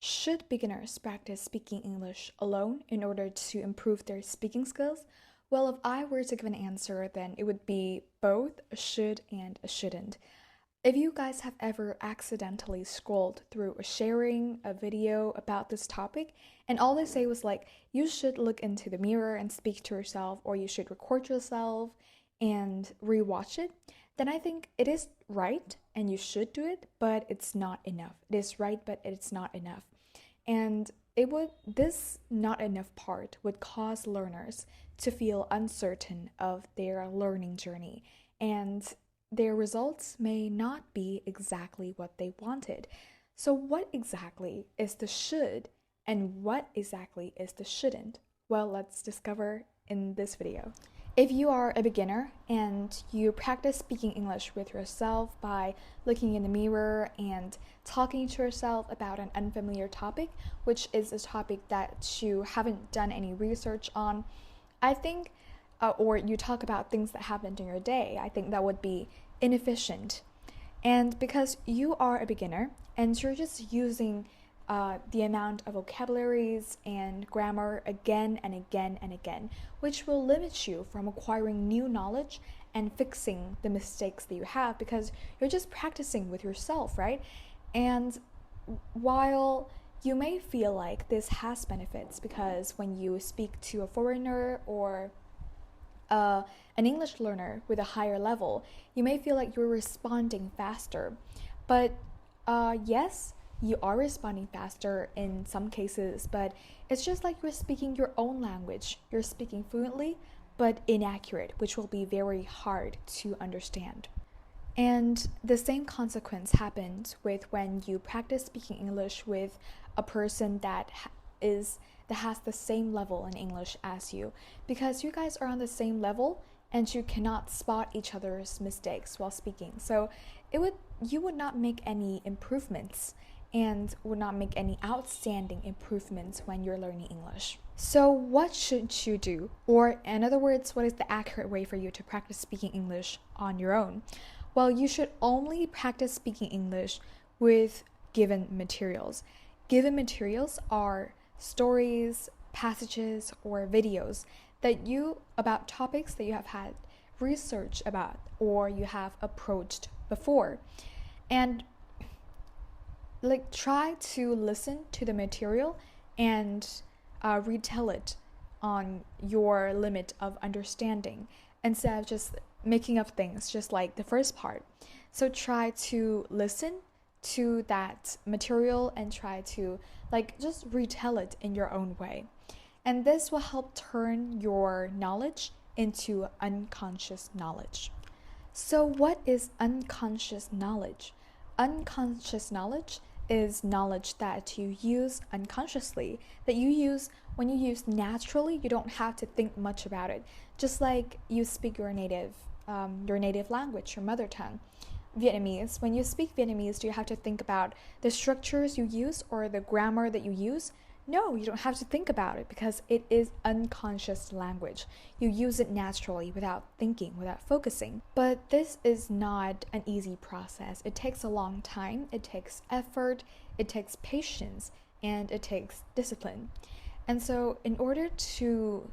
Should beginners practice speaking English alone in order to improve their speaking skills? Well, if I were to give an answer, then it would be both a should and a shouldn't. If you guys have ever accidentally scrolled through a sharing, a video about this topic, and all they say was like, you should look into the mirror and speak to yourself, or you should record yourself and rewatch it, then I think it is right and you should do it, but it's not enough. It is right, but it's not enough. And this not enough part would cause learners to feel uncertain of their learning journey, and their results may not be exactly what they wanted. So, what exactly is the should and what exactly is the shouldn't? Well, let's discover in this video. If you are a beginner and you practice speaking English with yourself by looking in the mirror and talking to yourself about an unfamiliar topic, which is a topic that you haven't done any research on, I think, or you talk about things that happened in your day, I think that would be inefficient. And because you are a beginner and you're just using the amount of vocabularies and grammar again and again and again, which will limit you from acquiring new knowledge and fixing the mistakes that you have because you're just practicing with yourself, right? And while you may feel like this has benefits because when you speak to a foreigner or an English learner with a higher level, you may feel like you're responding faster. But yes, you are responding faster in some cases, but it's just like you're speaking your own language. You're speaking fluently, but inaccurate, which will be very hard to understand. And the same consequence happens with when you practice speaking English with a person that has the same level in English as you, because you guys are on the same level and you cannot spot each other's mistakes while speaking. So you would not make any improvements and would not make any outstanding improvements when you're learning English. So what should you do? Or in other words, what is the accurate way for you to practice speaking English on your own? Well, you should only practice speaking English with given materials. Given materials are stories, passages, or videos about topics that you have had research about or you have approached before. And try to listen to the material and retell it on your limit of understanding instead of just making up things just like the first part. So try to listen to that material and try to just retell it in your own way. And this will help turn your knowledge into unconscious knowledge. So what is unconscious knowledge? Unconscious knowledge is knowledge that you use unconsciously, that you use when you use naturally. You don't have to think much about it, just like you speak your native language, your mother tongue. Vietnamese, when you speak Vietnamese, do you have to think about the structures you use or the grammar that you use? No, you don't have to think about it because it is unconscious language. You use it naturally without thinking, without focusing. But this is not an easy process. It takes a long time, it takes effort, it takes patience, and it takes discipline. And so in order to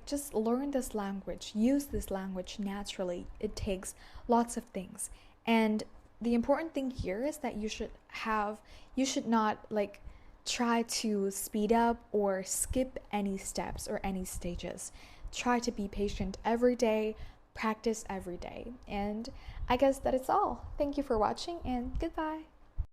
just learn this language, use this language naturally, it takes lots of things. And the important thing here is that you should not try to speed up or skip any steps or any stages. Try to be patient every day, practice every day. And I guess that is all. Thank you for watching and goodbye.